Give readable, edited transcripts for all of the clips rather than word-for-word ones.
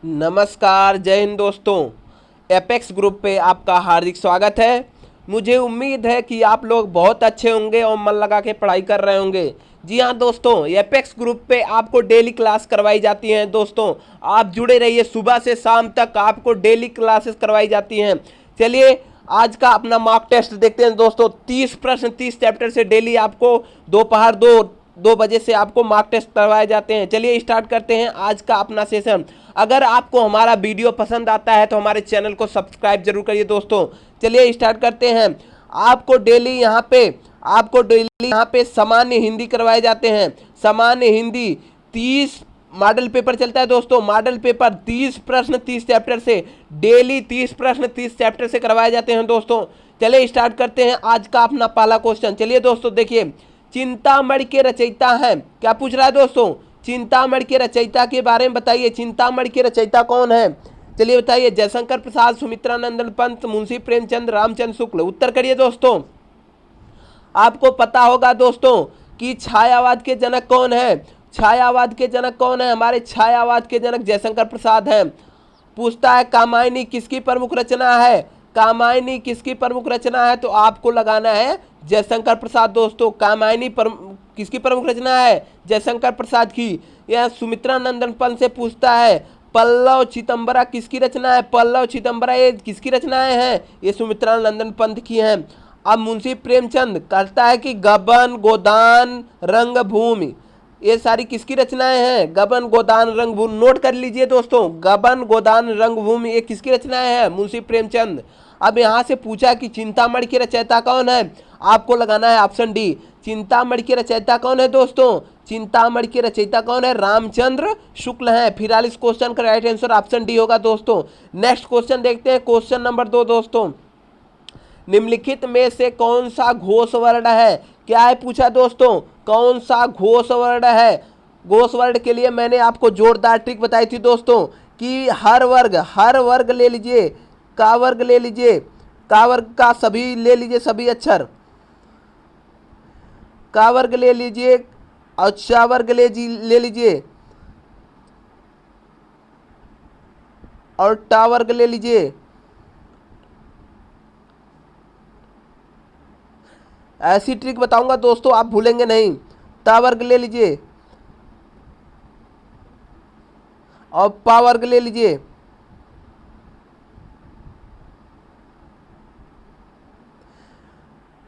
नमस्कार, जय हिंद दोस्तों। एपेक्स ग्रुप पे आपका हार्दिक स्वागत है। मुझे उम्मीद है कि आप लोग बहुत अच्छे होंगे और मन लगा के पढ़ाई कर रहे होंगे। जी हाँ दोस्तों, एपेक्स ग्रुप पे आपको डेली क्लास करवाई जाती हैं। दोस्तों आप जुड़े रहिए, सुबह से शाम तक आपको डेली क्लासेस करवाई जाती हैं। चलिए आज का अपना मॉक टेस्ट देखते हैं दोस्तों। 30 प्रश्न 30 चैप्टर से डेली आपको दोपहर 2 बजे से आपको मॉक टेस्ट करवाए जाते हैं। चलिए स्टार्ट करते हैं आज का अपना सेशन। अगर आपको हमारा वीडियो पसंद आता है तो हमारे चैनल को सब्सक्राइब जरूर करिए दोस्तों। चलिए स्टार्ट करते हैं। आपको डेली यहाँ पे सामान्य हिंदी करवाए जाते हैं। सामान्य हिंदी 30 मॉडल पेपर चलता है दोस्तों। मॉडल पेपर 30 प्रश्न 30 चैप्टर से डेली 30 प्रश्न 30 चैप्टर से करवाए जाते हैं दोस्तों। चलिए स्टार्ट करते हैं आज का अपना पहला क्वेश्चन। चलिए दोस्तों देखिए, चिंतामणि के रचयिता हैं, क्या पूछ रहा है दोस्तों? चिंतामणि के रचयिता के बारे में बताइए। चिंतामणि के रचयिता कौन है? चलिए बताइए। जयशंकर प्रसाद, सुमित्रा नंदन पंत, मुंशी प्रेमचंद, रामचंद्र शुक्ल। उत्तर करिए दोस्तों। आपको पता होगा दोस्तों कि छायावाद के जनक कौन है? छायावाद के जनक कौन है? हमारे छायावाद के जनक जयशंकर प्रसाद हैं। पूछता है कामायनी किसकी प्रमुख रचना है? कामायनी किसकी प्रमुख रचना है? तो आपको लगाना है जयशंकर प्रसाद दोस्तों। कामायनी किसकी प्रमुख रचना है? जयशंकर प्रसाद की। यह सुमित्रा नंदन पंत से पूछता है पल्लव चिदंबरा किसकी रचना है? पल्लव चिदंबरा ये किसकी रचनाएं हैं? ये सुमित्रा नंदन पंत की हैं। अब मुंशी प्रेमचंद कहता है कि गबन, गोदान, रंगभूमि ये सारी किसकी रचनाएं हैं? गबन, गोदान, रंगभूमि। नोट कर लीजिए दोस्तों, गबन, गोदान, रंगभूमि ये किसकी रचनाएं हैं? मुंशी प्रेमचंद। अब यहाँ से पूछा कि चिंतामणि के रचयिता कौन है? आपको लगाना है ऑप्शन डी। चिंतामणि के रचयिता कौन है दोस्तों? चिंतामणि के रचयिता कौन है? रामचंद्र शुक्ल हैं। फिलहाल इस क्वेश्चन का राइट आंसर ऑप्शन डी होगा दोस्तों। नेक्स्ट क्वेश्चन देखते हैं, क्वेश्चन नंबर 2 दोस्तों। निम्नलिखित में से कौन सा घोष वर्ण है? क्या है पूछा दोस्तों? कौन सा घोष वर्ण है? घोष वर्ण के लिए मैंने आपको जोरदार ट्रिक बताई थी दोस्तों कि हर वर्ग ले लीजिए, का वर्ग ले लीजिए, का वर्ग का सभी ले लीजिए, सभी अक्षर का वर्ग ले लीजिए और चा वर्ग ले लीजिए और टा वर्ग ले लीजिए। ऐसी ट्रिक बताऊंगा दोस्तों, आप भूलेंगे नहीं। ता वर्ग ले लीजिए और पा वर्ग ले लीजिए।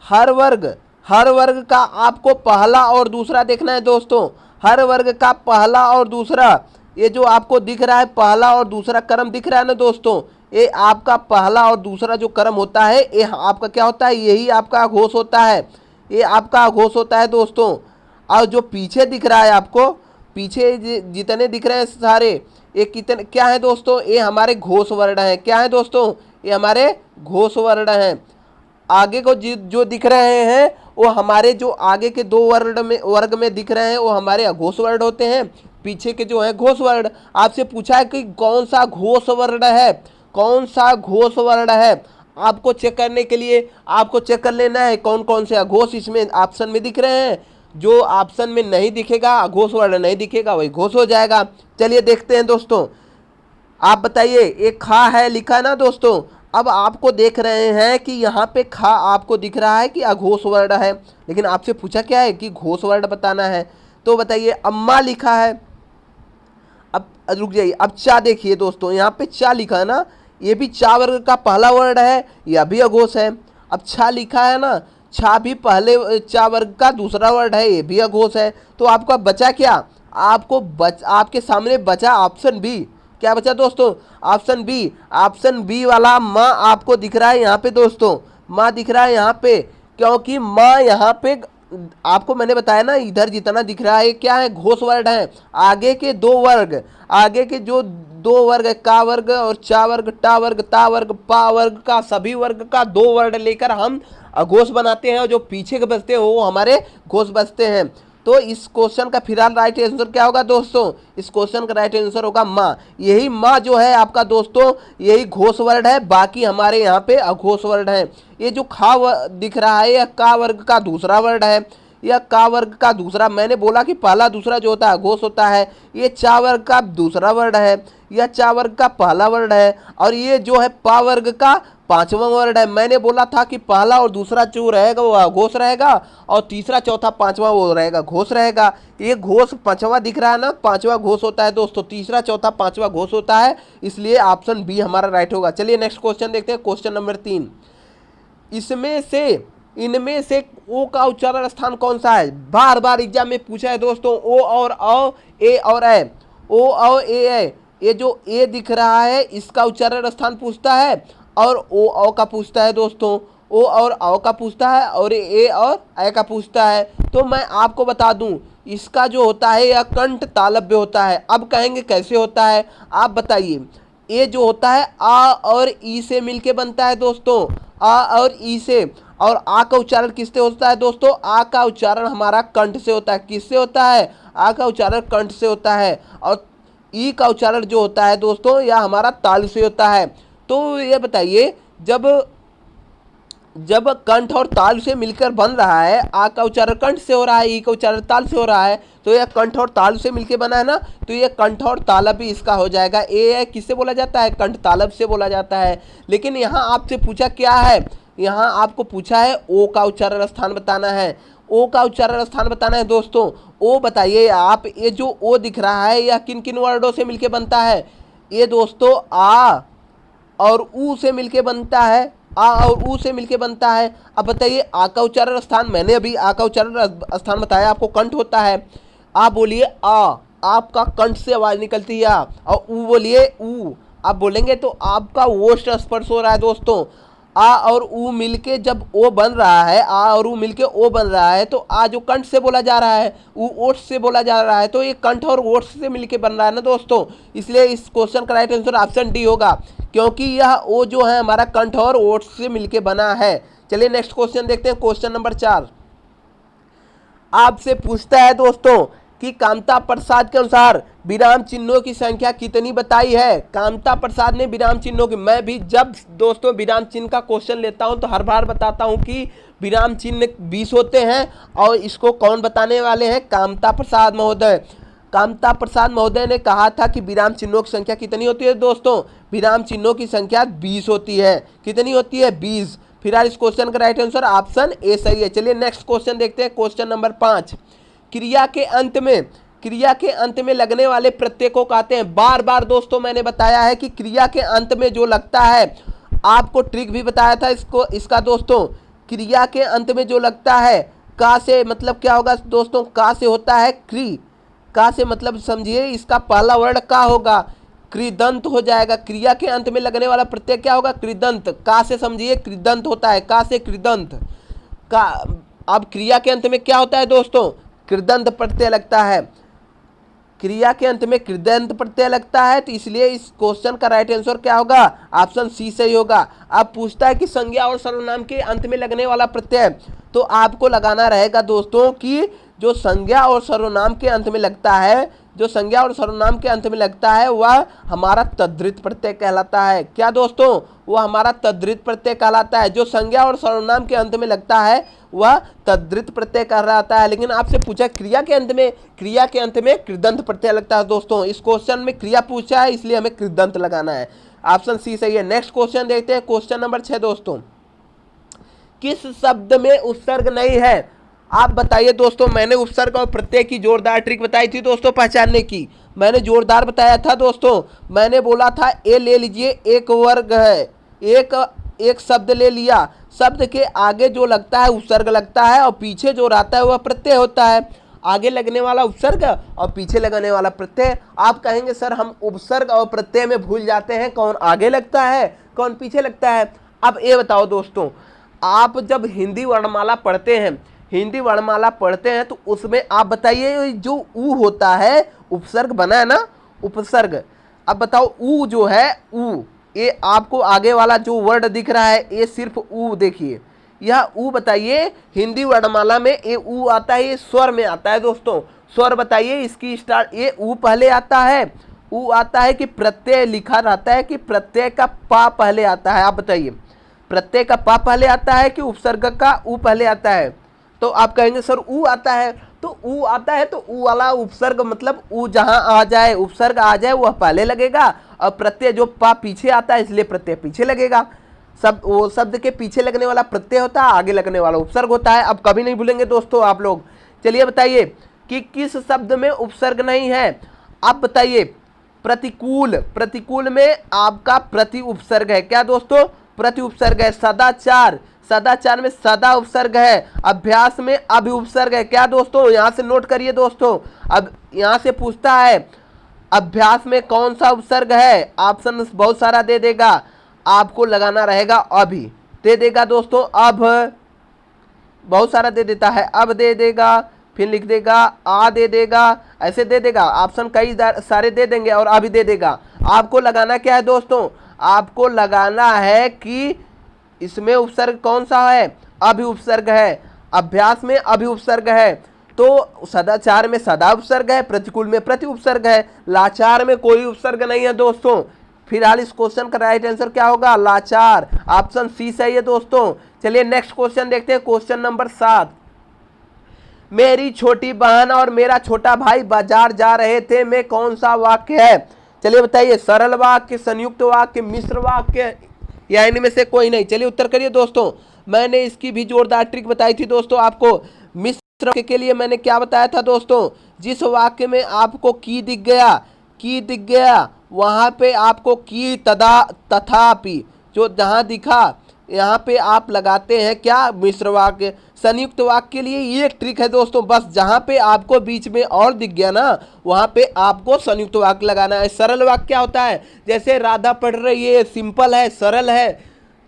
हर वर्ग का आपको पहला और दूसरा देखना है दोस्तों। हर वर्ग का पहला और दूसरा, ये जो आपको दिख रहा है पहला और दूसरा क्रम दिख रहा है ना दोस्तों, ये आपका पहला और दूसरा जो क्रम होता है ये आपका क्या होता है? यही आपका घोष होता है। ये आपका घोष होता है दोस्तों। और जो पीछे दिख रहा है आपको, पीछे जितने दिख रहे हैं सारे, ये कितने क्या है दोस्तों? ये हमारे घोष वर्ण हैं। क्या है दोस्तों? ये हमारे घोष वर्ण हैं। आगे को जो दिख रहे हैं वो हमारे जो आगे के 2 वर्ग में दिख रहे हैं वो हमारे अघोष वर्ण होते हैं। पीछे के जो है घोष वर्ण। आपसे पूछा है कि कौन सा घोष वर्ण है? कौन सा घोष वर्ण है? आपको चेक करने के लिए आपको चेक कर लेना है कौन कौन से अघोष इसमें ऑप्शन में दिख रहे हैं। जो ऑप्शन में नहीं दिखेगा, अघोष वर्ण नहीं दिखेगा, वही घोष हो जाएगा। चलिए देखते हैं दोस्तों। आप बताइए, एक खा है लिखा ना दोस्तों। अब आपको देख रहे हैं कि यहाँ पे खा आपको दिख रहा है कि अघोष वर्ण है, लेकिन आपसे पूछा क्या है कि घोष वर्ण बताना है। तो बताइए, अम्मा लिखा है। अब रुक जाइए, अब चा देखिए दोस्तों, यहाँ पे चा लिखा है ना, ये भी चा वर्ग का पहला वर्ण है, यह भी अघोष है। अब छा लिखा है ना, छा भी पहले चा वर्ग का दूसरा वर्ण है, ये भी अघोष है। तो आपका बचा क्या? आपके सामने बचा ऑप्शन बी। क्या बचा दोस्तों? Option B. ऑप्शन बी वाला माँ आपको दिख रहा है यहाँ पे दोस्तों। माँ दिख रहा है यहाँ पे, क्योंकि माँ यहाँ पे आपको मैंने बताया ना, इधर जितना दिख रहा है क्या है? घोष वर्ण है। आगे के 2 वर्ग, आगे के जो 2 वर्ग है, का वर्ग और चा वर्ग, टा वर्ग, ता वर्ग, पा वर्ग का सभी वर्ग का 2 वर्ण लेकर हम अघोष बनाते हैं और जो पीछे के बचते हैं वो हमारे घोष बचते हैं। तो इस क्वेश्चन का फिलहाल राइट आंसर क्या होगा दोस्तों? इस क्वेश्चन का राइट आंसर होगा माँ। यही माँ जो है आपका दोस्तों, यही घोष वर्ण है, बाकी हमारे यहाँ पे अघोष वर्ण है। ये जो खा दिख रहा है यह का वर्ग का दूसरा वर्ण है। या का वर्ग का दूसरा। मैंने बोला कि पहला दूसरा जो होता है घोष होता है, ये चा वर्ग का दूसरा वर्ण है, या चा वर्ग का पहला वर्ण है, और ये जो है पा वर्ग का पांचवा वर्ण है। मैंने बोला था कि पहला और दूसरा जो रहेगा वो घोष रहेगा, और तीसरा चौथा पांचवा वो रहेगा घोष रहेगा। ये घोष पांचवा दिख रहा है ना, पांचवा घोष होता है दोस्तों, तीसरा चौथा पांचवा घोष होता है, इसलिए ऑप्शन बी हमारा राइट होगा। चलिए नेक्स्ट क्वेश्चन देखते हैं, क्वेश्चन नंबर 3। इनमें से ओ का उच्चारण स्थान कौन सा है? बार बार एग्जाम में पूछा है दोस्तों, ओ और औ, ए और ए, ओ औ ए, ये जो ए दिख रहा है इसका उच्चारण स्थान पूछता है, और ओ औ का पूछता है दोस्तों, ओ और औ का पूछता है, और ए और ए का पूछता है। तो मैं आपको बता दूं, इसका जो होता है यह कंठ तालव्य होता है। अब कहेंगे कैसे होता है, आप बताइए। ए जो होता है आ और ई से मिलके बनता है दोस्तों, आ और ई से, और आ का उच्चारण किससे होता है दोस्तों? आ का उच्चारण हमारा कंठ से होता है। किससे होता है? आ का उच्चारण कंठ से होता है, और ई का उच्चारण जो होता है दोस्तों यह हमारा तालु से होता है। तो ये बताइए, जब कंठ और ताल से मिलकर बन रहा है, आ का उच्चारण कंठ से हो रहा है, ई का उच्चारण ताल से हो रहा है, तो यह कंठ और ताल से मिलकर बना है ना, तो यह कंठ और तालब भी इसका हो जाएगा। ए किससे बोला जाता है? कंठ तालब से बोला जाता है। लेकिन यहाँ आपसे पूछा क्या है, यहाँ आपको पूछा है ओ का उच्चारण स्थान बताना है। ओ का उच्चारण स्थान बताना है दोस्तों। ओ बताइए आप, ये जो ओ दिख रहा है यह किन किन वर्डों से मिलकर बनता है? ये दोस्तों आ और ऊ से मिलके बनता है, आ और ऊ से मिलके बनता है। अब बताइए आ का उच्चारण स्थान, मैंने अभी आ का उच्चारण स्थान बताया आपको, कंठ होता है। आप बोलिए आ, आपका कंठ से आवाज निकलती है आ, और ऊ बोलिए ऊ, आप बोलेंगे तो आपका ओष्ठ स्पर्श हो रहा है दोस्तों। आ और ऊ मिलके जब ओ बन रहा है, आ और ऊ मिलके ओ बन रहा है, तो आ जो कंठ से बोला जा रहा है, ऊ ओठ से बोला जा रहा है, तो ये कंठ और ओठ से मिलके बन रहा है ना दोस्तों। इसलिए इस क्वेश्चन का राइट आंसर ऑप्शन डी होगा, क्योंकि यह ओ जो है हमारा कंठ और ओठ से मिलके बना है। चलिए नेक्स्ट क्वेश्चन देखते हैं, क्वेश्चन नंबर 4। आपसे पूछता है दोस्तों कि कामता प्रसाद के अनुसार विराम चिन्हों की संख्या कितनी बताई है? कामता प्रसाद ने विराम चिन्हों की, मैं भी जब दोस्तों विराम चिन्ह का क्वेश्चन लेता हूं तो हर बार बताता हूं कि विराम चिन्ह 20 होते हैं, और इसको कौन बताने वाले हैं? कामता प्रसाद महोदय। कामता प्रसाद महोदय ने कहा था कि विराम चिन्हों की संख्या कितनी होती है दोस्तों? विराम चिन्हों की संख्या 20 होती है। कितनी होती है? 20। फिर इस क्वेश्चन का राइट आंसर ऑप्शन ए सही है। चलिए नेक्स्ट क्वेश्चन देखते हैं, क्वेश्चन नंबर 5। क्रिया के अंत में लगने वाले प्रत्यय को कहते हैं। बार बार दोस्तों मैंने बताया है कि क्रिया के अंत में जो लगता है, आपको ट्रिक भी बताया था इसका दोस्तों। क्रिया के अंत में जो लगता है, का से मतलब क्या होगा दोस्तों? का से होता है क्री, का से मतलब समझिए इसका पहला वर्ण का होगा, कृदंत हो जाएगा। क्रिया के अंत में लगने वाला प्रत्यय क्या होगा? कृदंत। का से समझिए कृदंत होता है, का से कृदंत का। अब क्रिया के अंत में क्या होता है दोस्तों? कृदंत प्रत्यय लगता है। क्रिया के अंत में कृदंत प्रत्यय लगता है, तो इसलिए इस क्वेश्चन का राइट आंसर क्या होगा? ऑप्शन सी सही होगा। अब पूछता है कि संज्ञा और सर्वनाम के अंत में लगने वाला प्रत्यय, तो आपको लगाना रहेगा दोस्तों कि जो संज्ञा और सर्वनाम के अंत में लगता है, जो संज्ञा और सर्वनाम के अंत में लगता है वह हमारा तद्धित प्रत्यय कहलाता है। क्या दोस्तों? वह हमारा तद्धित प्रत्यय कहलाता है। जो संज्ञा और सर्वनाम के अंत में लगता है वह तद्धित प्रत्यय कहलाता है। लेकिन आपसे पूछा क्रिया के अंत में कृदंत प्रत्यय लगता है दोस्तों। इस क्वेश्चन में क्रिया पूछा है, इसलिए हमें कृदंत लगाना है। ऑप्शन सी सही है। नेक्स्ट क्वेश्चन देखते हैं, क्वेश्चन नंबर 6 दोस्तों। किस शब्द में उपसर्ग नहीं है? आप बताइए दोस्तों। मैंने उपसर्ग और प्रत्यय की जोरदार ट्रिक बताई थी दोस्तों पहचानने की, मैंने जोरदार बताया था दोस्तों। मैंने बोला था ए ले लीजिए, एक वर्ग है, एक शब्द ले लिया, शब्द के आगे जो लगता है उपसर्ग लगता है, और पीछे जो रहता है वह प्रत्यय होता है। आगे लगने वाला उपसर्ग और पीछे लगने वाला प्रत्यय। आप कहेंगे सर हम उपसर्ग और प्रत्यय में भूल जाते हैं, कौन आगे लगता है कौन पीछे लगता है। अब ये बताओ दोस्तों, आप जब हिंदी वर्णमाला पढ़ते हैं तो उसमें आप बताइए जो ऊ होता है, उपसर्ग बना है ना, उपसर्ग। अब बताओ ऊ जो है, ऊ, ये आपको आगे वाला जो वर्ड दिख रहा है ये सिर्फ ऊ, देखिए यह ऊ। बताइए हिंदी वर्णमाला में ये ऊ आता है, ये स्वर में आता है दोस्तों। स्वर बताइए इसकी स्टार्ट, ये ऊ पहले आता है, ऊ आता है कि प्रत्यय लिखा रहता है कि प्रत्यय का पा पहले आता है? आप बताइए प्रत्यय का पा पहले आता है कि उपसर्ग का ऊ पहले आता है? तो आप कहेंगे सर ऊ आता है, तो ऊ आता है तो ऊ वाला उपसर्ग मतलब ऊ जहां आ जाए, उपसर्ग आ जाए वह पहले लगेगा, और प्रत्यय जो पा पीछे आता है इसलिए प्रत्यय पीछे लगेगा। सब वो शब्द के पीछे लगने वाला प्रत्यय होता है, आगे लगने वाला उपसर्ग होता है। अब कभी नहीं भूलेंगे दोस्तों आप लोग। चलिए बताइए कि किस शब्द में उपसर्ग नहीं है। आप बताइए। प्रतिकूल, प्रतिकूल में आपका प्रति उपसर्ग है। क्या दोस्तों? प्रति उपसर्ग है। सदाचार, सदाचार में सदा उपसर्ग है। अभ्यास में अभि उपसर्ग है। क्या दोस्तों? यहां से नोट करिए दोस्तों। अब यहां से पूछता है अभ्यास में कौन सा उपसर्ग है, ऑप्शन बहुत सारा दे देगा, आपको लगाना रहेगा अभी। दे देगा दोस्तों अब, बहुत सारा दे देता है, अब दे देगा, फिर लिख देगा आ दे देगा, ऐसे दे देगा, ऑप्शन कई सारे दे देंगे और अभी दे देगा। आपको लगाना क्या है दोस्तों? आपको लगाना है कि इसमें उपसर्ग कौन सा है? अभी उपसर्ग है। अभ्यास में अभी उपसर्ग है, तो सदाचार में सदा उपसर्ग है, प्रतिकूल में प्रति उपसर्ग है, लाचार में कोई उपसर्ग नहीं है दोस्तों। फिलहाल इस क्वेश्चन का राइट आंसर क्या होगा? लाचार, ऑप्शन सी सही है दोस्तों। चलिए नेक्स्ट क्वेश्चन देखते हैं, क्वेश्चन नंबर 7। मेरी छोटी बहन और मेरा छोटा भाई बाजार जा रहे थे में कौन सा वाक्य है? चलिए बताइए। सरल वाक्य, संयुक्त वाक्य, मिश्र वाक्य, या इनमें से कोई नहीं? चलिए उत्तर करिए दोस्तों। मैंने इसकी भी जोरदार ट्रिक बताई थी दोस्तों आपको। मिश्र वाक्य के लिए मैंने क्या बताया था दोस्तों? जिस वाक्य में आपको की दिख गया, की दिख गया, वहां पे आपको की तदा तथापि जो जहां दिखा यहाँ पे आप लगाते हैं क्या? मिश्र वाक्य। संयुक्त वाक्य के लिए ये ट्रिक है दोस्तों, बस जहां पे आपको बीच में और दिख गया ना वहां पे आपको संयुक्त वाक्य लगाना है। सरल वाक्य क्या होता है? जैसे राधा पढ़ रही है, सिंपल है, सरल है,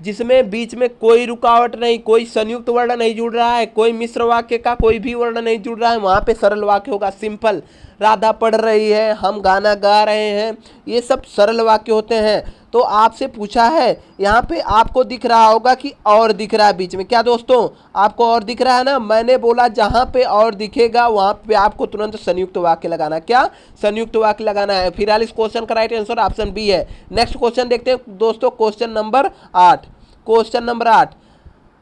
जिसमें बीच में कोई रुकावट नहीं, कोई संयुक्त वर्ण नहीं जुड़ रहा है, कोई मिश्र वाक्य का कोई भी वर्ण नहीं जुड़ रहा है, वहां पे सरल वाक्य होगा, सिंपल। राधा पढ़ रही है, हम गाना गा रहे हैं, ये सब सरल वाक्य होते हैं। तो आपसे पूछा है, यहाँ पे आपको दिख रहा होगा कि और दिख रहा है बीच में। क्या दोस्तों? आपको और दिख रहा है ना? मैंने बोला जहाँ पे और दिखेगा वहाँ पे आपको तुरंत संयुक्त वाक्य लगाना। क्या? संयुक्त वाक्य लगाना है। फिलहाल इस क्वेश्चन का राइट आंसर ऑप्शन बी है। नेक्स्ट क्वेश्चन देखते हैं दोस्तों, क्वेश्चन नंबर 8। क्वेश्चन नंबर 8,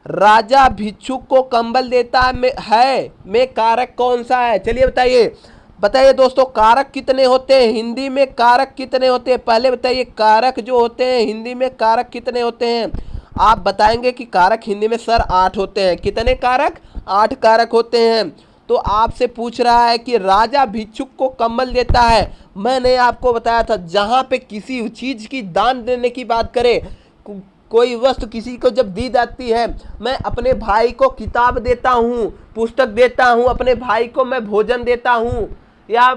राजा भिक्षुक को कंबल देता है में कारक कौन सा है? चलिए बताइए। बताइए दोस्तों, कारक कितने होते हैं हिंदी में? कारक कितने होते हैं पहले बताइए। कारक जो होते हैं हिंदी में, कारक कितने होते हैं? आप बताएंगे कि कारक हिंदी में सर 8 होते हैं। कितने कारक? 8 कारक होते हैं। तो आपसे पूछ रहा है कि राजा भिक्षुक को कंबल देता है। मैंने आपको बताया था जहां पे किसी चीज की दान देने की बात करें, कोई वस्तु किसी को जब दी जाती है, मैं अपने भाई को किताब देता हूँ, पुस्तक देता हूँ, अपने भाई को मैं भोजन देता हूँ, या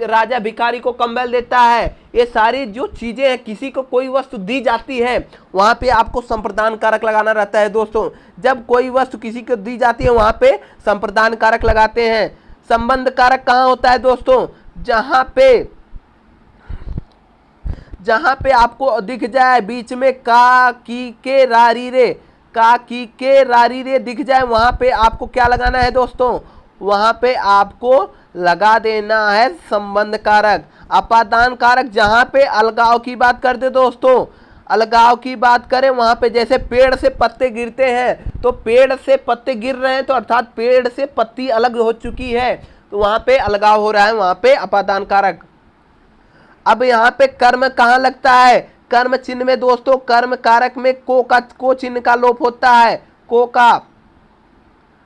राजा भिखारी को कंबल देता है, ये सारी जो चीजें हैं, किसी को कोई वस्तु दी जाती है वहां पे आपको संप्रदान कारक लगाना रहता है दोस्तों। जब कोई वस्तु किसी को दी जाती है वहां पे संप्रदान कारक लगाते हैं। संबंध कारक कहाँ होता है दोस्तों? जहां पे आपको दिख जाए बीच में का की के रारी रे, का की के रारी रे दिख जाए, वहां पे आपको क्या लगाना है दोस्तों? वहां पे आपको लगा देना है संबंध कारक। अपादान कारक जहां पे अलगाव की बात करते दोस्तों, अलगाव की बात करें वहां पे जैसे पेड़ से पत्ते गिरते हैं, तो पेड़ से पत्ते गिर रहे हैं तो अर्थात पेड़ से पत्ती अलग हो चुकी है, तो वहां पे अलगाव हो रहा है, वहां पे अपादान कारक। अब यहाँ पे कर्म कहाँ लगता है? कर्म चिन्ह में दोस्तों, कर्म कारक में को चिन्ह का लोप होता है। को का,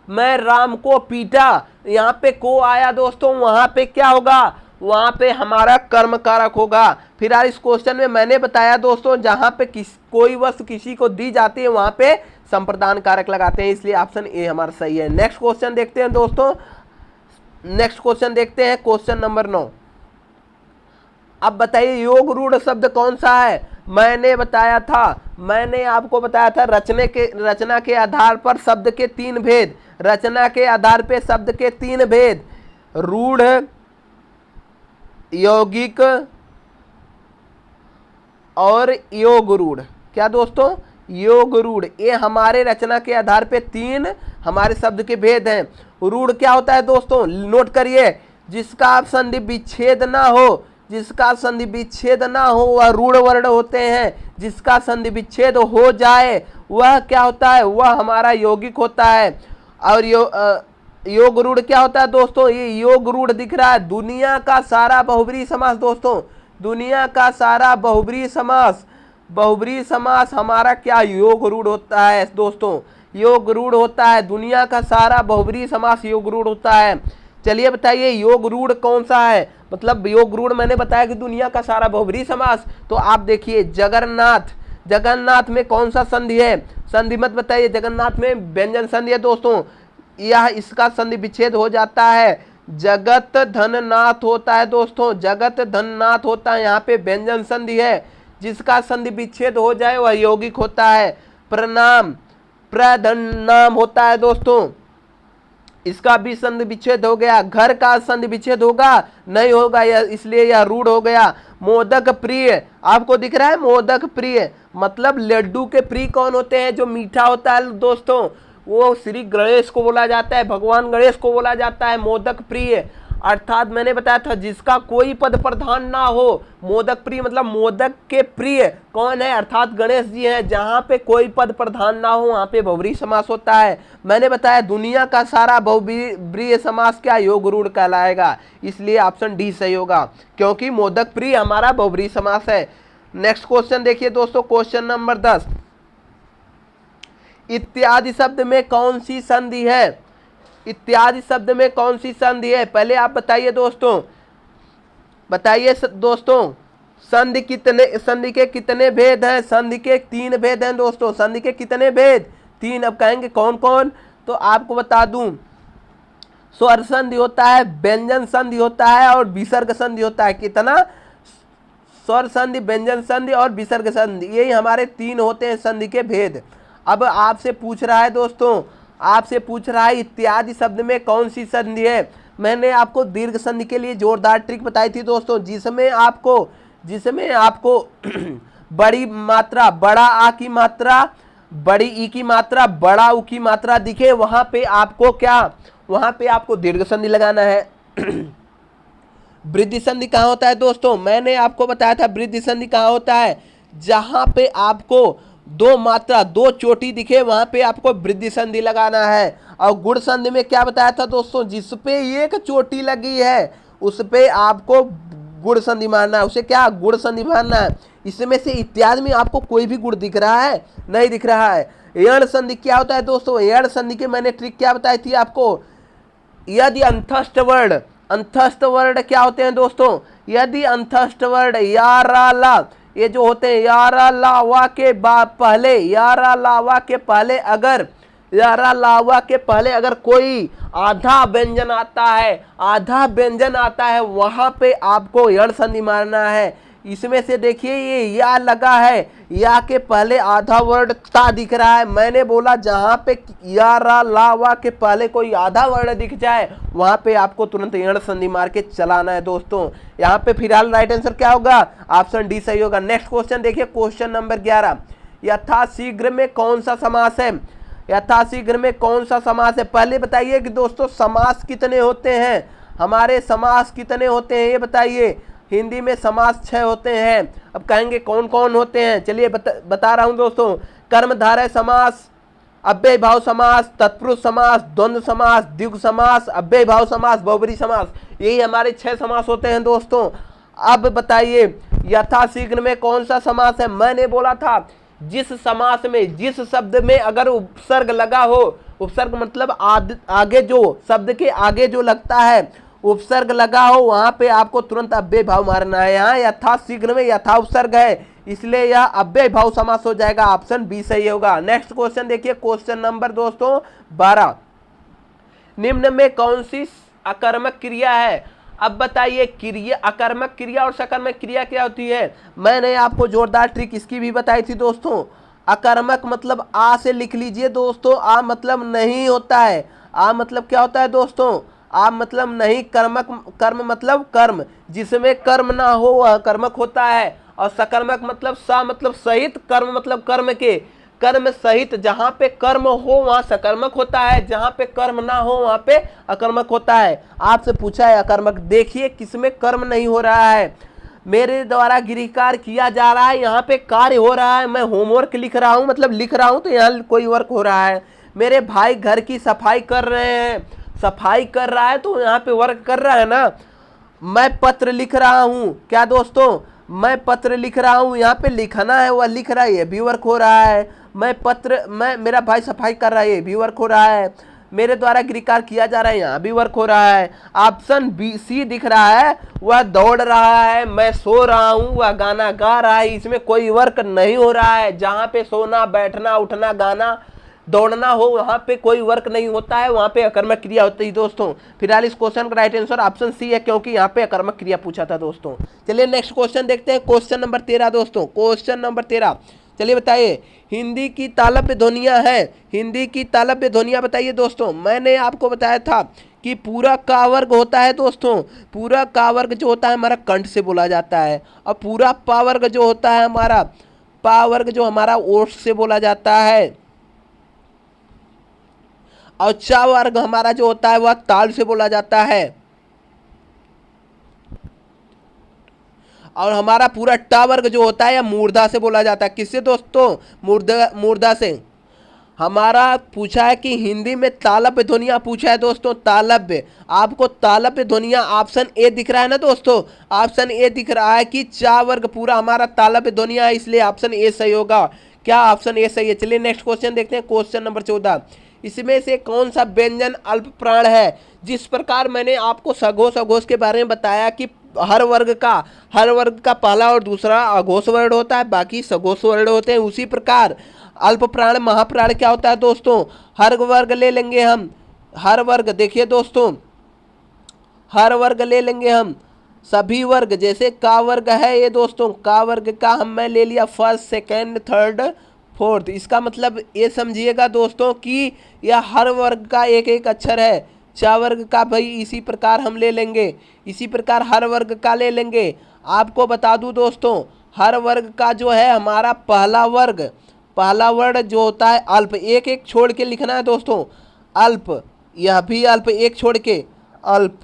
मैं राम को पीटा, यहाँ पे को आया दोस्तों, वहां पे क्या होगा? वहां पे हमारा कर्म कारक होगा। फिर इस क्वेश्चन में मैंने बताया दोस्तों, जहां पे कोई वस्तु किसी को दी जाती है वहां पे संप्रदान कारक लगाते हैं, इसलिए ऑप्शन ए हमारा सही है। नेक्स्ट क्वेश्चन देखते हैं दोस्तों। नेक्स्ट क्वेश्चन देखते हैं, क्वेश्चन नंबर 9। अब बताइए योग रूढ़ शब्द कौन सा है? मैंने आपको बताया था रचना के आधार पर शब्द के 3 भेद। रचना के आधार पे शब्द के 3 भेद, रूढ़, यौगिक और योग रूढ़। क्या दोस्तों? योग रूढ़, ये हमारे रचना के आधार पे 3 हमारे शब्द के भेद हैं। रूढ़ क्या होता है दोस्तों? नोट करिए, जिसका संधि विच्छेद ना हो, जिसका संधि विच्छेद ना हो वह रूढ़ वर्ण होते हैं। जिसका संधि विच्छेद हो जाए वह क्या होता है? वह हमारा यौगिक होता है। और योग रूढ़ क्या होता है दोस्तों, ये योग रूढ़ दिख रहा है दुनिया का सारा बहुब्रीहि समास दोस्तों, दुनिया का सारा बहुब्रीहि समास, बहुब्रीहि समास हमारा क्या योग रूढ़ होता है दोस्तों, योग रूढ़ होता है, दुनिया का सारा बहुब्रीहि समास योग रूढ़ होता है। चलिए बताइए योग रूढ़ कौन सा है, मतलब योग रूढ़ मैंने बताया कि दुनिया का सारा बहुब्रीहि समास। तो आप देखिए जगन्नाथ, जगन्नाथ में कौन सा संधि है, संधि मत बताइए, जगन्नाथ में व्यंजन संधि है दोस्तों, यह इसका संधि विच्छेद हो जाता है, जगत धननाथ होता है दोस्तों, जगत धननाथ होता है, यहाँ पे व्यंजन संधि है, जिसका संधि विच्छेद हो जाए वह यौगिक होता है। प्रणाम, प्रधन्नाम होता है दोस्तों, इसका भी संधि विच्छेद हो गया। घर का संधि विच्छेद होगा नहीं होगा, इसलिए यह रूढ़ हो गया। मोदक प्रिय, आपको दिख रहा है मोदक प्रिय, मतलब लड्डू के प्रिय कौन होते हैं, जो मीठा होता है दोस्तों, वो श्री गणेश को बोला जाता है, भगवान गणेश को बोला जाता है मोदक प्रिय। अर्थात मैंने बताया था जिसका कोई पद प्रधान ना हो, मोदक प्रिय मतलब मोदक के प्रिय कौन है, अर्थात गणेश जी हैं। जहाँ पे कोई पद प्रधान ना हो वहाँ पे बहुब्रीहि समास होता है। मैंने बताया दुनिया का सारा बहुब्रीहि समास क्या योग रूढ़ कहलाएगा, इसलिए ऑप्शन डी सही होगा, क्योंकि मोदक प्रिय हमारा बहुब्रीहि समास है। नेक्स्ट क्वेश्चन देखिए दोस्तों, क्वेश्चन नंबर 10, इत्यादि शब्द में कौन सी संधि है, इत्यादि शब्द में कौन सी संधि है, पहले आप बताइए दोस्तों, बताइए दोस्तों, संधि कितने, संधि के कितने भेद हैं, संधि के 3 भेद हैं दोस्तों, संधि के कितने भेद, 3। अब कहेंगे कौन कौन, तो आपको बता दूं, स्वर संधि होता है, व्यंजन संधि होता है और विसर्ग संधि होता है। कितना, स्वर संधि, व्यंजन संधि और विसर्ग संधि, यही हमारे 3 होते हैं संधि के भेद। अब आपसे पूछ रहा है दोस्तों, आपसे पूछ रहा है इत्यादि शब्द में कौन सी संधि है। मैंने आपको दीर्घ संधि के लिए जोरदार ट्रिक बताई थी दोस्तों, जिसमें आपको बड़ी मात्रा, बड़ा आ की मात्रा, बड़ी ई की मात्रा, बड़ा उ की मात्रा दिखे, वहां पे आपको क्या, वहां पे आपको दीर्घ संधि लगाना है। वृद्धि संधि कहाँ होता है दोस्तों, मैंने आपको बताया था वृद्धि संधि कहाँ होता है, जहां पे आपको 2 मात्रा, 2 चोटी दिखे, वहां पे आपको वृद्धि संधि लगाना है। और गुण संधि में क्या बताया था दोस्तों, जिसपे 1 चोटी लगी है उस पे आपको गुण संधि मानना है, उसे क्या, गुण संधि मानना है। इसमें से इत्यादि में आपको कोई भी गुण दिख रहा है, नहीं दिख रहा है। यण संधि क्या होता है दोस्तों, यण संधि के मैंने ट्रिक क्या बताई थी आपको, यदि अंतस्थ वर्ण, अंतस्थ वर्ण क्या होते हैं दोस्तों, यदि अंतस्थ वर्ण या रा ला, ये जो होते हैं यारा लावा के पहले, यारा लावा के पहले अगर, यारा लावा के पहले अगर कोई आधा व्यंजन आता है, आधा व्यंजन आता है, वहां पे आपको यण संधि मारना है। इसमें से देखिए ये या लगा है, या के पहले आधा वर्ण ता दिख रहा है, मैंने बोला जहां पे यारा लावा के पहले कोई आधा वर्ण दिख जाए वहां पे आपको तुरंत यण संधि मार के चलाना है दोस्तों। यहाँ पे फिलहाल राइट आंसर क्या होगा, ऑप्शन डी सही होगा। नेक्स्ट क्वेश्चन देखिए, क्वेश्चन नंबर 11, यथाशीघ्र में कौन सा समास है, यथाशीघ्र में कौन सा समास है। पहले बताइए कि दोस्तों समास कितने होते हैं, हमारे समास कितने होते हैं ये बताइए। हिंदी में समास 6 होते हैं। अब कहेंगे कौन कौन होते हैं, चलिए बता रहा हूं दोस्तों। कर्मधारय समास, अव्यय भाव समास, तत्पुरुष समास, द्वंद्व समास, द्विगु समास, अव्यय भाव समास, बहुब्रीहि समास, यही हमारे 6 समास होते हैं दोस्तों। अब बताइए यथाशीघ्र में कौन सा समास है। मैंने बोला था जिस समास में, जिस शब्द में अगर उपसर्ग लगा हो, उपसर्ग मतलब आगे जो शब्द के आगे जो लगता है उपसर्ग लगा हो, वहां पे आपको तुरंत अव्यय भाव मारना है। यहाँ यथाशीघ्र में यथा उपसर्ग है, इसलिए यह अव्यय भाव समास हो जाएगा, ऑप्शन बी सही होगा। नेक्स्ट क्वेश्चन देखिए, क्वेश्चन नंबर दोस्तों 12, निम्न में कौन सी अकर्मक क्रिया है। अब बताइए क्रिया, अकर्मक क्रिया और सकर्मक क्रिया क्या होती है। मैंने आपको जोरदार ट्रिक इसकी भी बताई थी दोस्तों। अकर्मक मतलब आ से लिख लीजिए दोस्तों, आ मतलब नहीं होता है, आ मतलब क्या होता है दोस्तों, आ मतलब नहीं, कर्मक, कर्म मतलब कर्म, जिसमें कर्म ना हो वह कर्मक होता है। और सकर्मक मतलब सा मतलब सहित, कर्म मतलब कर्म के, कर्म सहित, जहां पे कर्म हो वहां सकर्मक होता है, जहां पे कर्म ना हो वहां पे अकर्मक होता है। आपसे पूछा है अकर्मक, देखिए किसमें कर्म नहीं हो रहा है, मेरे द्वारा गृह कार्य किया जा रहा है, यहाँ पे कार्य हो रहा है, मैं होमवर्क लिख रहा हूँ, मतलब लिख रहा हूँ तो यहाँ कोई वर्क हो रहा है। मेरे भाई घर की सफाई कर रहे हैं, सफाई कर रहा है तो यहाँ पे वर्क कर रहा है ना। मैं पत्र लिख रहा हूँ, क्या दोस्तों, मैं पत्र लिख रहा हूँ, यहाँ पे लिखना है, वह लिख रहा है, ये भी वर्क हो रहा है। मैं मेरा भाई सफाई कर रहा है, ये भी वर्क हो रहा है। मेरे द्वारा गृहकार्य किया जा रहा है, यहाँ भी वर्क हो रहा है। ऑप्शन बी सी दिख रहा है, वह दौड़ रहा है, मैं सो रहा हूँ, वह गाना गा रहा है, इसमें कोई वर्क नहीं हो रहा है। जहाँ पे सोना, बैठना, उठना, गाना, दौड़ना हो वहाँ पे कोई वर्क नहीं होता है, वहाँ पे अकर्मक क्रिया होती है दोस्तों। फिलहाल इस क्वेश्चन का राइट आंसर ऑप्शन सी है, क्योंकि यहाँ पे अकर्मक क्रिया पूछा था दोस्तों। चलिए नेक्स्ट क्वेश्चन देखते हैं, क्वेश्चन नंबर 13 दोस्तों, क्वेश्चन नंबर 13। चलिए बताइए, हिंदी की तालव्य ध्वनियाँ हैं, हिंदी की तालव्य ध्वनियाँ बताइए दोस्तों। मैंने आपको बताया था कि पूरा का वर्ग होता है दोस्तों, पूरा का वर्ग जो होता है हमारा कंठ से बोला जाता है, और पूरा पा वर्ग जो होता है हमारा, पा वर्ग जो हमारा ओठ से बोला जाता है, और चा वर्ग हमारा जो होता है वह ताल से बोला जाता है, और हमारा पूरा टा वर्ग जो होता है या मूर्धा से बोला जाता है। किससे दोस्तों? मूर्धा से। हमारा पूछा है कि हिंदी में तालव्य ध्वनियाँ पूछा है दोस्तों, तालव्य। आपको तालव्य ध्वनियाँ ऑप्शन ए दिख रहा है ना दोस्तों, ऑप्शन ए दिख रहा है कि चा वर्ग पूरा हमारा तालव्य ध्वनियाँ है, इसलिए ऑप्शन ए सही होगा। क्या ऑप्शन ए सही है? चलिए नेक्स्ट क्वेश्चन देखते हैं, क्वेश्चन नंबर 14। इसमें से कौन सा व्यंजन अल्प प्राण है? जिस प्रकार मैंने आपको सघोष अघोष के बारे में बताया कि हर वर्ग का पहला और दूसरा अघोष वर्ण होता है, बाकी सघोष वर्ण होते हैं, उसी प्रकार अल्प प्राण महाप्राण क्या होता है दोस्तों? हर वर्ग ले लेंगे हम, हर वर्ग, देखिए दोस्तों, हर वर्ग ले लेंगे हम, सभी वर्ग, जैसे का वर्ग है ये दोस्तों, का वर्ग का मैं ले लिया फर्स्ट, सेकेंड, थर्ड, फोर्थ। इसका मतलब ये समझिएगा दोस्तों कि यह हर वर्ग का एक एक अक्षर है। चा वर्ग का भाई इसी प्रकार हम ले लेंगे, इसी प्रकार हर वर्ग का ले लेंगे। आपको बता दूं दोस्तों, हर वर्ग का जो है हमारा पहला वर्ण जो होता है अल्प, एक एक छोड़ के लिखना है दोस्तों, अल्प, यह भी अल्प, एक छोड़ के अल्प,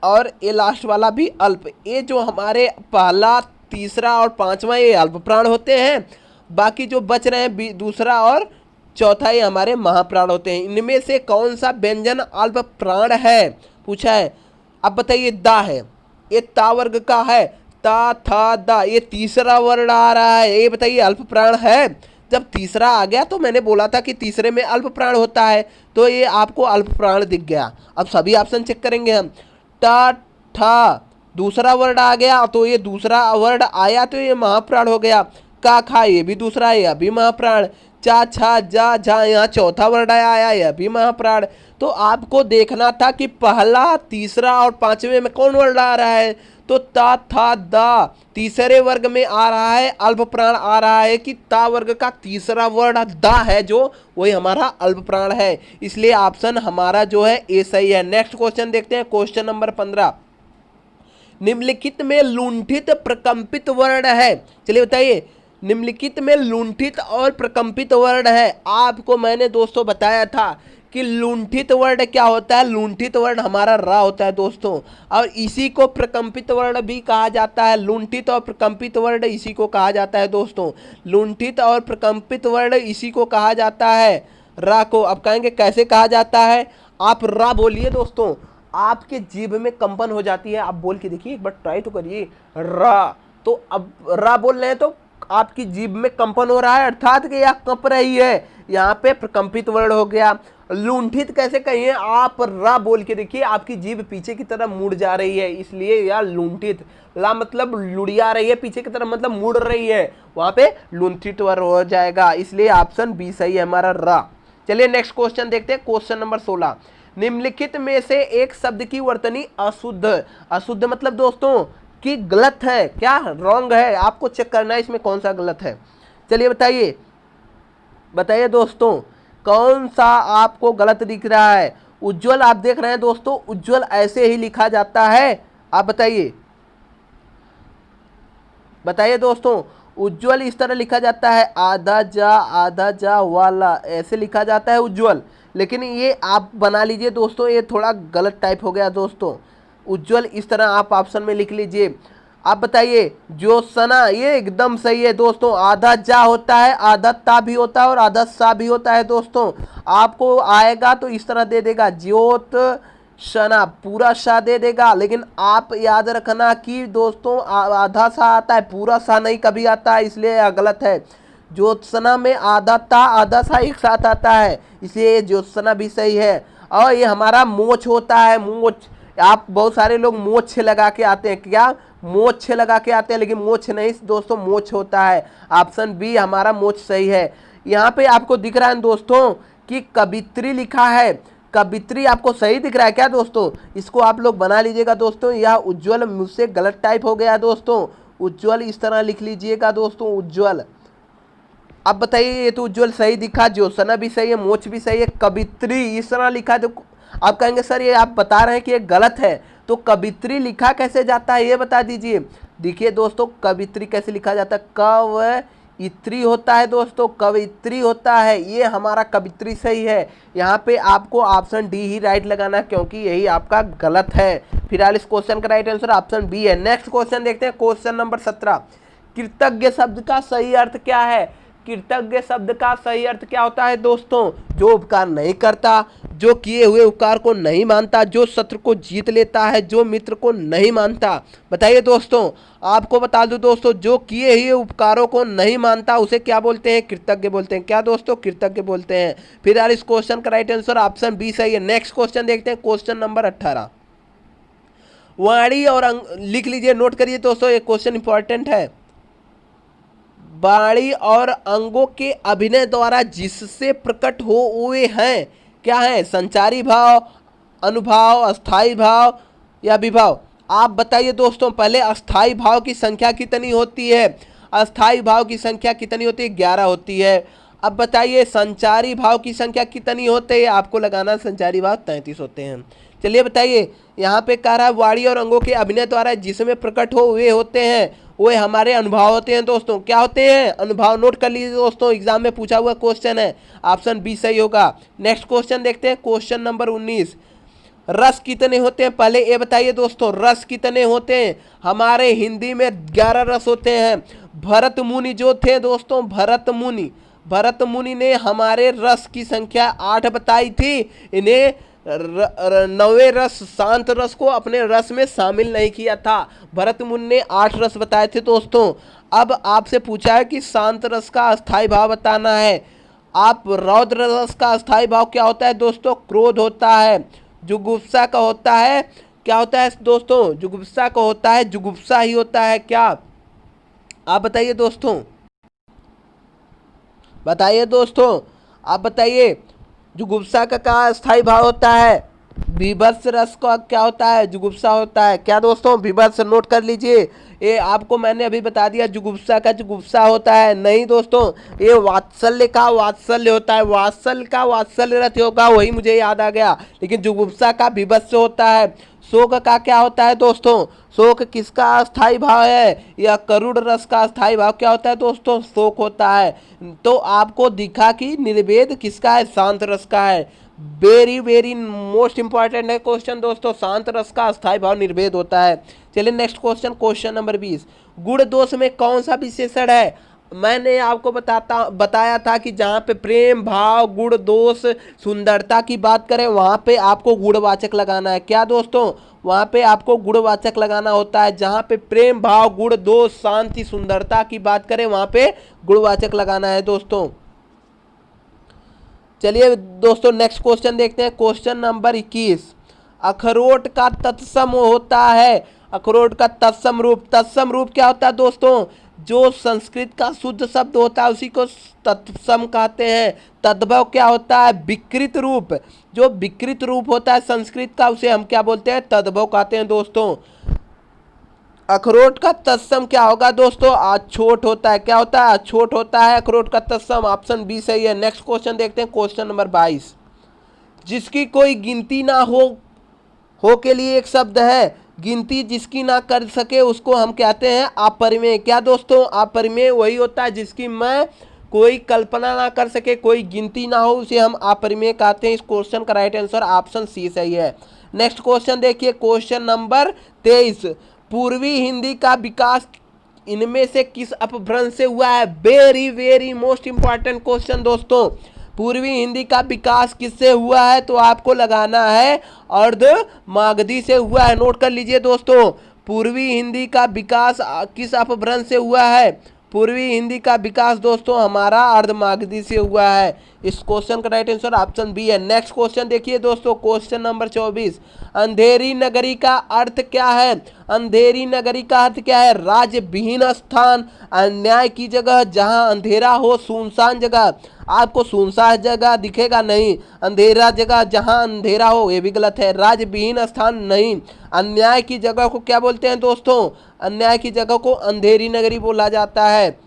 और ये लास्ट वाला भी अल्प। ये जो हमारे पहला, तीसरा और पांचवा ये अल्प प्राण होते हैं, बाकी जो बच रहे हैं दूसरा और चौथा ये हमारे महाप्राण होते हैं। इनमें से कौन सा व्यंजन अल्प प्राण है पूछा है। अब बताइए, दा है, ये ता वर्ग का है, ता था दा, ये तीसरा वर्ण आ रहा है, ये बताइए अल्प प्राण है? जब तीसरा आ गया तो मैंने बोला था कि तीसरे में अल्प प्राण होता है, तो ये आपको अल्प प्राण दिख गया। अब सभी ऑप्शन चेक करेंगे हम, टा ठा दूसरा वर्ण आ गया, तो ये दूसरा वर्ण आया तो ये महाप्राण हो गया। का खा ये भी दूसरा है, यह भी महाप्राण। चा छा जा झा यहाँ चौथा वर्ण आया, यह भी महाप्राण। तो आपको देखना था कि पहला, तीसरा और पांचवें में कौन वर्ण आ रहा है, तो ता था दा तीसरे वर्ग में आ रहा है, अल्प प्राण आ रहा है कि ता वर्ग का तीसरा वर्ण दा है जो वही हमारा अल्प प्राण है, इसलिए ऑप्शन हमारा जो है ए सही है। नेक्स्ट क्वेश्चन देखते हैं, क्वेश्चन नंबर 15। निम्नलिखित में लुंठित प्रकंपित वर्ण है, चलिए बताइए, निम्नलिखित में लुंठित और प्रकंपित वर्ण है। आपको मैंने दोस्तों बताया था कि लुंठित वर्ण क्या होता है, लुंठित वर्ण हमारा रा होता है दोस्तों, और इसी को प्रकंपित वर्ण भी कहा जाता है। लुंठित और प्रकंपित वर्ण इसी को कहा जाता है दोस्तों, लुंठित और प्रकंपित वर्ण इसी को कहा जाता है, रा को। अब कहेंगे कैसे कहा जाता है, आप रा बोलिए दोस्तों, आपके जीभ में कंपन हो जाती है, आप बोल के देखिए, एक बार ट्राई तो करिए, रा। तो अब रा बोल रहे हैं तो आपकी जीभ में कंपन हो रहा है, अर्थात कि यह कंप रही है, यहाँ पे प्रकंपित वर्ण हो गया। लुंठित कैसे कहिए, आप रा बोल के देखिए, आपकी जीभ पीछे की तरफ मुड़ जा रही है, इसलिए यह लुंठित। ला मतलब लुढ़िया रही है पीछे की तरफ, मतलब मुड़ रही है, वहां पे लुंठित वर्ण हो जाएगा, इसलिए ऑप्शन बी सही है हमारा, रा। चलिए नेक्स्ट क्वेश्चन देखते हैं, क्वेश्चन नंबर 16। निम्नलिखित में से एक शब्द की वर्तनी अशुद्ध, अशुद्ध मतलब दोस्तों कि गलत है, क्या रॉन्ग है, आपको चेक करना है इसमें कौन सा गलत है। चलिए बताइए, बताइए दोस्तों कौन सा आपको गलत दिख रहा है। उज्जवल आप देख रहे हैं दोस्तों, उज्जवल ऐसे ही लिखा जाता है, आप बताइए, बताइए दोस्तों, उज्जवल इस तरह लिखा जाता है, आधा जा वाला, ऐसे लिखा जाता है उज्जवल। लेकिन ये आप बना लीजिए दोस्तों, ये थोड़ा गलत टाइप हो गया दोस्तों। उज्जवल इस तरह आप ऑप्शन में लिख लीजिए, आप बताइए ज्योत्सना, ये एकदम सही है दोस्तों। आधा जा होता है, आधा ता भी होता है और आधा सा भी होता है दोस्तों। आपको आएगा तो इस तरह दे देगा ज्योत शना, पूरा सा दे देगा। लेकिन आप याद रखना कि दोस्तों आधा सा आता है, पूरा सा नहीं कभी आता है, इसलिए यह गलत है। ज्योत्सना में आधा ता आधा सा एक साथ आता है, इसलिए ये ज्योत्सना भी सही है। और ये हमारा मोछ होता है, मोछ। आप बहुत सारे लोग मोछ लगा के आते हैं, क्या मोछ लगा के आते हैं, लेकिन मोछ नहीं दोस्तों, मोछ होता है। ऑप्शन बी हमारा मोछ सही है। यहाँ पे आपको दिख रहा है दोस्तों कि कवित्री लिखा है, कवित्री आपको सही दिख रहा है क्या दोस्तों? इसको आप लोग बना लीजिएगा दोस्तों। यह उज्ज्वल मुझसे गलत टाइप हो गया दोस्तों, उज्ज्वल इस तरह लिख लीजिएगा दोस्तों, उज्ज्वल। अब बताइए, ये तो उज्ज्वल सही दिखा, ज्योत्सना भी सही है, मोच भी सही है, कवित्री इस तरह लिखा। तो आप कहेंगे सर ये आप बता रहे हैं कि ये गलत है, तो कवित्री लिखा कैसे जाता है ये बता दीजिए। देखिए दोस्तों, कवित्री कैसे लिखा जाता है, कवित्री होता है दोस्तों, कवित्री होता है, ये हमारा कवित्री सही है। यहाँ पे आपको ऑप्शन डी ही राइट लगाना है, क्योंकि यही आपका गलत है। फिलहाल इस क्वेश्चन का राइट आंसर ऑप्शन बी है। नेक्स्ट क्वेश्चन देखते हैं, क्वेश्चन नंबर 17। कृतज्ञ शब्द का सही अर्थ क्या है? कृतज्ञ शब्द का सही अर्थ क्या होता है दोस्तों? जो उपकार नहीं करता, जो किए हुए उपकार को नहीं मानता, जो शत्रु को जीत लेता है, जो मित्र को नहीं मानता। बताइए दोस्तों, आपको बता दूं दोस्तों, जो किए हुए उपकारों को नहीं मानता उसे क्या बोलते हैं? कृतज्ञ बोलते हैं। क्या दोस्तों? कृतज्ञ बोलते हैं। फिर यार इस क्वेश्चन का राइट आंसर ऑप्शन बी सही है। नेक्स्ट क्वेश्चन देखते हैं, क्वेश्चन नंबर 18। वाणी और लिख लीजिए, नोट करिए दोस्तों, ये क्वेश्चन इंपॉर्टेंट है। वाणी और अंगों के अभिनय द्वारा जिससे प्रकट हो हुए हैं, क्या है? संचारी भाव, अनुभाव, अस्थाई भाव या विभाव? आप बताइए दोस्तों। पहले अस्थाई भाव की संख्या कितनी होती है? अस्थाई भाव की संख्या कितनी होती है? 11 होती है। अब बताइए संचारी भाव की संख्या कितनी होती है? आपको लगाना, संचारी भाव 33 होते हैं। चलिए बताइए, यहाँ पे कह रहा है वाणी और अंगों के अभिनय द्वारा जिसमें प्रकट हो हुए होते हैं, वो हमारे अनुभव होते हैं दोस्तों। क्या होते हैं? अनुभव। नोट कर लीजिए दोस्तों, एग्जाम में पूछा हुआ क्वेश्चन है, ऑप्शन बी सही होगा। नेक्स्ट क्वेश्चन देखते हैं, क्वेश्चन नंबर 19। रस कितने होते हैं? पहले ये बताइए दोस्तों, रस कितने होते हैं? हमारे हिंदी में 11 रस होते हैं। भरत मुनि जो थे दोस्तों, भरत मुनि ने हमारे रस की संख्या 8 बताई थी। इन्हें 9वें रस शांत रस को अपने रस में शामिल नहीं किया था। भरत मुनि ने 8 रस बताए थे दोस्तों। अब आपसे पूछा है कि शांत रस का अस्थाई भाव बताना है। आप रौद्र रस का अस्थाई भाव क्या होता है दोस्तों? क्रोध होता है। जुगुप्सा का होता है, क्या होता है दोस्तों? जुगुप्सा का होता है, जुगुप्सा ही होता है। क्या आप बताइए दोस्तों, बताइए दोस्तों, आप बताइए। जुगुप्सा का स्थायी भाव होता है। बीभत्स रस का क्या होता है? जुगुप्सा होता है। क्या दोस्तों? बीभत्स। नोट कर लीजिए, ये आपको मैंने अभी बता दिया, जुगुप्सा का जुगुप्सा होता है। नहीं दोस्तों, ये वात्सल्य का वात्सल्य होता है। वात्सल्य का वात्सल्य रथ होगा, वही मुझे याद आ गया, लेकिन जुगुप्सा का बीभत्स होता है। शोक का क्या होता है दोस्तों? शोक किसका अस्थाई भाव है? या करुण रस का अस्थाई भाव क्या होता है दोस्तों? शोक होता है। तो आपको दिखा कि निर्वेद किसका है? शांत रस का है। वेरी वेरी मोस्ट इंपॉर्टेंट है क्वेश्चन दोस्तों, शांत रस का अस्थाई भाव निर्वेद होता है। चलिए नेक्स्ट क्वेश्चन, क्वेश्चन नंबर 20। गुण दोष में कौन सा विशेषण है? मैंने आपको बताया था कि जहाँ पे प्रेम, भाव, गुण, दोष, सुंदरता की बात करें, वहाँ पे आपको गुणवाचक लगाना है। क्या दोस्तों? वहाँ पे आपको गुणवाचक लगाना होता है। जहाँ पे प्रेम, भाव, गुण, दोष, शांति, सुंदरता की बात करें, वहाँ पे गुणवाचक लगाना है दोस्तों। चलिए दोस्तों नेक्स्ट क्वेश्चन देखते हैं, क्वेश्चन नंबर 21। अखरोट का तत्सम होता है, अखरोट का तत्सम रूप। तत्सम रूप क्या होता है दोस्तों? जो संस्कृत का शुद्ध शब्द होता है उसी को तत्सम कहते हैं। तद्भव क्या होता है? विकृत रूप। जो विकृत रूप होता है संस्कृत का, उसे हम क्या बोलते हैं? तद्भव कहते हैं दोस्तों। अखरोट का तत्सम क्या होगा दोस्तों? अछोट होता है। क्या होता है? अछोट होता है अखरोट का तत्सम। ऑप्शन बी सही है। नेक्स्ट क्वेश्चन देखते हैं, क्वेश्चन नंबर 22। जिसकी कोई गिनती ना हो के लिए एक शब्द है, गिनती जिसकी ना कर सके उसको हम कहते हैं अपरिमेय। क्या दोस्तों? अपरिमेय वही होता है जिसकी मैं कोई कल्पना ना कर सके, कोई गिनती ना हो, उसे हम अपरिमेय कहते हैं। इस क्वेश्चन का राइट आंसर ऑप्शन सी सही है। नेक्स्ट क्वेश्चन देखिए, क्वेश्चन नंबर 23। पूर्वी हिंदी का विकास इनमें से किस अपभ्रंश से हुआ है? Very very most important question दोस्तों। पूर्वी हिंदी का विकास किससे हुआ है? तो आपको लगाना है अर्ध मागधी से हुआ है। नोट कर लीजिए दोस्तों, पूर्वी हिंदी का विकास किस अपभ्रंश से हुआ है? पूर्वी हिंदी का विकास दोस्तों हमारा अर्धमागधी से हुआ है। इस क्वेश्चन का राइट आंसर ऑप्शन बी है। नेक्स्ट क्वेश्चन देखिए दोस्तों, क्वेश्चन नंबर 24। अंधेरी नगरी का अर्थ क्या है? अंधेरी नगरी का अर्थ क्या है? राज्य विहीन स्थान, अन्याय की जगह, जहां अंधेरा हो, सुनसान जगह। आपको सुनसान जगह दिखेगा नहीं, अंधेरा जगह जहां अंधेरा हो, ये भी गलत है। राज्य विहीन स्थान नहीं। अन्याय की जगह को क्या बोलते हैं दोस्तों? अन्याय की जगह को अंधेरी नगरी बोला जाता है।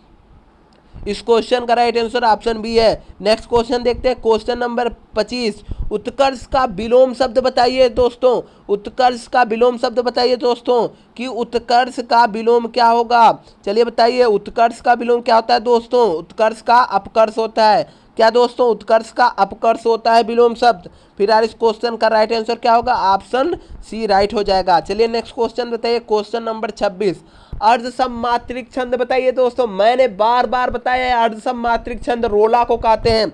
इस क्वेश्चन का राइट आंसर ऑप्शन बी है। नेक्स्ट क्वेश्चन देखते हैं, क्वेश्चन नंबर 25। उत्कर्ष का विलोम शब्द बताइए दोस्तों। उत्कर्ष का विलोम शब्द बताइए दोस्तों कि उत्कर्ष का विलोम क्या होगा? चलिए बताइए, उत्कर्ष का विलोम क्या होता है दोस्तों? उत्कर्ष का अपकर्ष होता है। क्या दोस्तों? उत्कर्ष का अपकर्ष होता है विलोम शब्द। फिर यार इस क्वेश्चन का राइट आंसर क्या होगा? ऑप्शन सी राइट हो जाएगा। चलिए नेक्स्ट क्वेश्चन बताइए, क्वेश्चन नंबर 26। अर्धसमात्रिक छंद बताइए दोस्तों। मैंने बार बार बताया है, अर्धसमात्रिक छंद रोला को कहते हैं,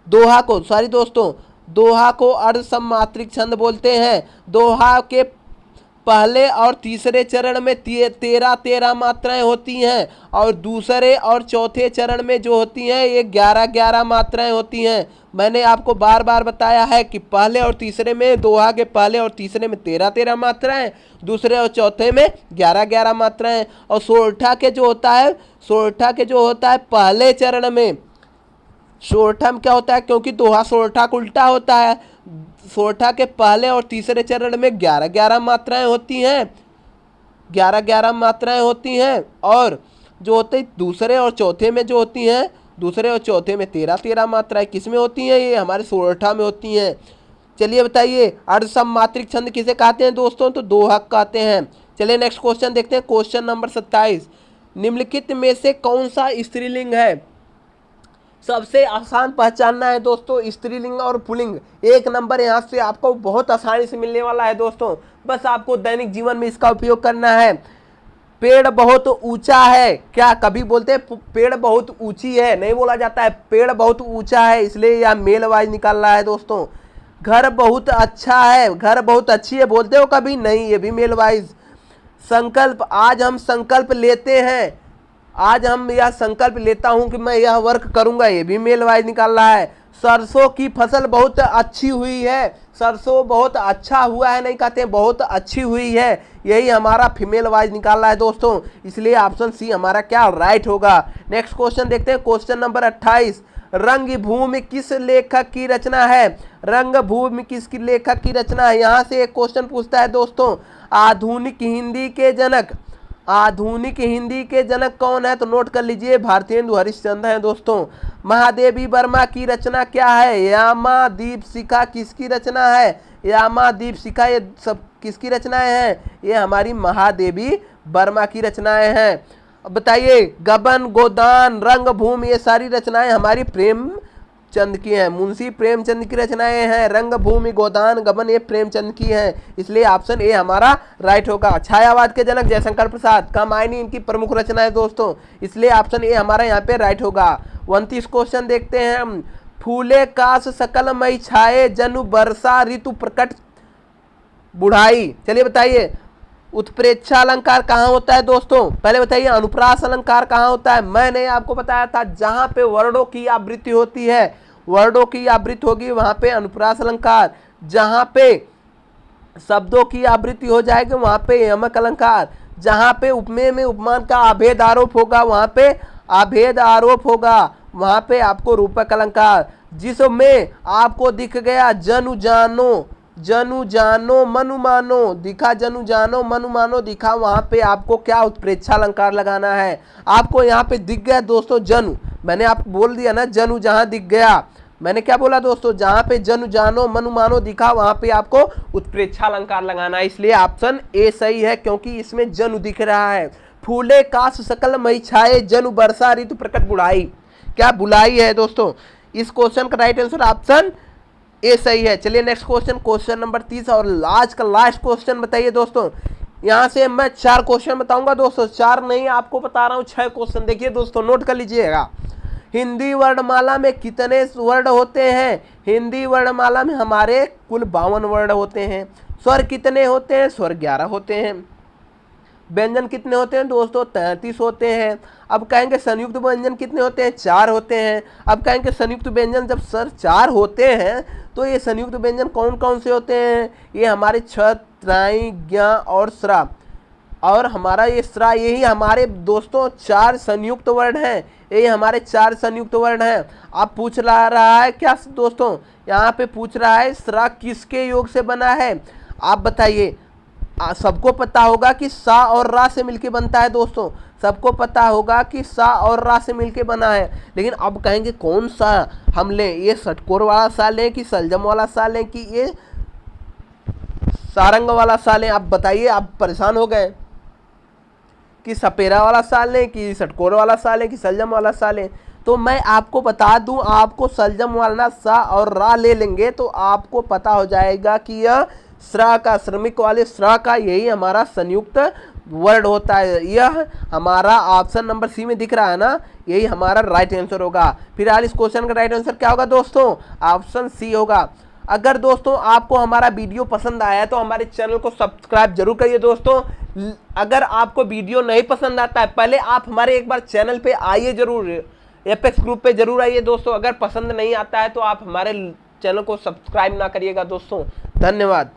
दोहा को, सॉरी दोस्तों, दोहा को अर्धसमात्रिक छंद बोलते हैं। दोहा के पहले और तीसरे चरण में 13 मात्राएं होती हैं और दूसरे और चौथे चरण में जो होती हैं ये 11 मात्राएं होती हैं। मैंने आपको बार बार बताया है कि पहले और तीसरे में, दोहा के पहले और तीसरे में 13 मात्राएं, दूसरे और चौथे में 11 मात्राएं। और सोरठा के जो होता है पहले चरण में, सोरठा में क्या होता है, क्योंकि दोहा सोरठा का उल्टा होता है, सोरठा के पहले और तीसरे चरण में 11 मात्राएं होती हैं, 11 मात्राएं होती हैं। और जो होते दूसरे और चौथे में जो होती हैं, दूसरे और चौथे में 13 मात्राएं किस में होती हैं? ये हमारे सोरठा में होती हैं। चलिए बताइए, अर्धसमात्रिक छंद किसे कहते हैं दोस्तों? तो दोहा कहते हैं। चलिए नेक्स्ट क्वेश्चन देखते हैं, क्वेश्चन नंबर 27। निम्नलिखित में से कौन सा स्त्रीलिंग है? सबसे आसान पहचानना है दोस्तों स्त्रीलिंग और पुल्लिंग। एक नंबर यहाँ से आपको बहुत आसानी से मिलने वाला है दोस्तों, बस आपको दैनिक जीवन में इसका उपयोग करना है। पेड़ बहुत ऊंचा है, क्या कभी बोलते हैं पेड़ बहुत ऊंची है? नहीं बोला जाता है, पेड़ बहुत ऊंचा है, इसलिए यह मेल वाइज निकाल रहा है दोस्तों। घर बहुत अच्छा है, घर बहुत अच्छी है बोलते हो कभी? नहीं, ये भी मेल वाइज। संकल्प, आज हम संकल्प लेते हैं, आज हम यह संकल्प लेता हूं कि मैं यह वर्क करूंगा, ये भी मेल वाइज निकाल रहा है। सरसों की फसल बहुत अच्छी हुई है, सरसों बहुत अच्छा हुआ है नहीं कहते, बहुत अच्छी हुई है, यही हमारा फीमेल वाइज निकाल रहा है दोस्तों, इसलिए ऑप्शन सी हमारा क्या राइट होगा। नेक्स्ट क्वेश्चन देखते हैं, क्वेश्चन नंबर 28। रंगभूमि किस लेखक की रचना है? रंगभूमि किस लेखक की रचना है? यहाँ से एक क्वेश्चन पूछता है दोस्तों, आधुनिक हिंदी के जनक, आधुनिक हिंदी के जनक कौन है? तो नोट कर लीजिए, भारतेंदु हरिश्चंद्र हैं दोस्तों। महादेवी वर्मा की रचना क्या है? यामा दीपशिखा किसकी रचना है? यामा दीपशिखा, ये सब किसकी रचनाएं हैं? ये हमारी महादेवी वर्मा की रचनाएं हैं। अब बताइए, गबन, गोदान, रंगभूमि, ये सारी रचनाएं हमारी प्रेमचंद की हैं, मुंशी प्रेमचंद की रचनाएं हैं। रंगभूमि, गोदान, गबन ये प्रेमचंद की हैं, इसलिए ऑप्शन ए हमारा राइट होगा। छायावाद के जनक जयशंकर प्रसाद, कामायनी इनकी प्रमुख रचना है दोस्तों, इसलिए ऑप्शन ए हमारा यहाँ पे राइट होगा। 29 क्वेश्चन देखते हैं हम। फूले काश सकल मई छाए, जनु वर्षा ऋतु प्रकट बुढ़ाई। चलिए बताइए, उत्प्रेक्षा अलंकार कहाँ होता है दोस्तों? पहले बताइए, अनुप्रास अलंकार कहाँ होता है? मैंने आपको बताया था, जहां पे वर्णों की आवृत्ति होती है, वर्णों की आवृत्ति होगी वहां पे अनुप्रास अलंकार, जहां पे शब्दों की आवृत्ति हो जाएगी वहां पे यमक अलंकार, जहां पे उपमेय में उपमान का अभेद आरोप होगा वहां पे अभेद आरोप होगा, वहां पे आपको रूपक अलंकार। जिसमें आपको दिख गया जनु जानो, जनु जानो मनु मानो, दिखा जनु जानो मनु मानो दिखा, वहां पे आपको क्या उत्प्रेक्षा अलंकार लगाना है। आपको यहाँ पे दिख गया दोस्तों जनु, मैंने आपको बोल दिया ना, जनु जहां दिख गया, मैंने क्या बोला दोस्तों, जहां पे जनु जानो मनु मानो दिखा वहां पे आपको उत्प्रेक्षा अलंकार लगाना है, इसलिए ऑप्शन ए सही है, क्योंकि इसमें जनु दिख रहा है। फूले काश सकल मई छाए, जनु वर्षा ऋतु प्रकट बुढ़ाई, क्या बुलाई है दोस्तों। इस क्वेश्चन का राइट आंसर ऑप्शन ए सही है। चलिए नेक्स्ट क्वेश्चन, क्वेश्चन नंबर 30 और आज का लास्ट क्वेश्चन बताइए दोस्तों। यहाँ से मैं 4 क्वेश्चन बताऊंगा दोस्तों, 4 नहीं आपको बता रहा हूँ 6 क्वेश्चन। देखिए दोस्तों नोट कर लीजिएगा। हिंदी वर्णमाला में कितने वर्ण होते हैं? हिंदी वर्णमाला में हमारे कुल 52 वर्ण होते हैं। स्वर कितने होते हैं? स्वर 11 होते हैं। व्यंजन कितने होते हैं दोस्तों? 33 होते हैं। अब कहेंगे संयुक्त व्यंजन कितने होते हैं? 4 होते हैं। अब कहेंगे संयुक्त व्यंजन जब सर 4 होते हैं तो ये संयुक्त व्यंजन कौन कौन से होते हैं? ये हमारे छ, त्राई, ज्ञ और स्रा, और हमारा ये स्रा, यही हमारे दोस्तों 4 संयुक्त वर्ण हैं। यही हमारे 4 संयुक्त वर्ण हैं। आप पूछ रहा है क्या दोस्तों? यहाँ पे पूछ रहा है स्रा किसके योग से बना है? आप बताइए। सबको पता होगा कि सा और रा से मिलके बनता है दोस्तों, सबको पता होगा कि सा और रा से मिलके बना है। लेकिन अब कहेंगे कौन सा हम लें? ये षटकोर वाला सा लें कि सलजम वाला सा लें कि ये सारंग वाला सा लें? आप बताइए। आप परेशान हो गए कि सपेरा वाला सा लें कि षटकोर वाला सा लें कि सलजम वाला सा लें? तो मैं आपको बता दूं, आपको सलजम वाला सा और रा ले लेंगे तो आपको पता हो जाएगा कि यह स्रा का, श्रमिक वाले स्रा का यही हमारा संयुक्त वर्ड होता है। यह हमारा ऑप्शन नंबर सी में दिख रहा है ना, यही हमारा राइट आंसर होगा। फिलहाल इस क्वेश्चन का राइट आंसर क्या होगा दोस्तों? ऑप्शन सी होगा। अगर दोस्तों आपको हमारा वीडियो पसंद आया है तो हमारे चैनल को सब्सक्राइब जरूर करिए दोस्तों। अगर आपको वीडियो नहीं पसंद आता है, पहले आप हमारे एक बार चैनल पे आइए जरूर, एपेक्स ग्रुप पे जरूर आइए दोस्तों। अगर पसंद नहीं आता है तो आप हमारे चैनल को सब्सक्राइब ना करिएगा दोस्तों। धन्यवाद।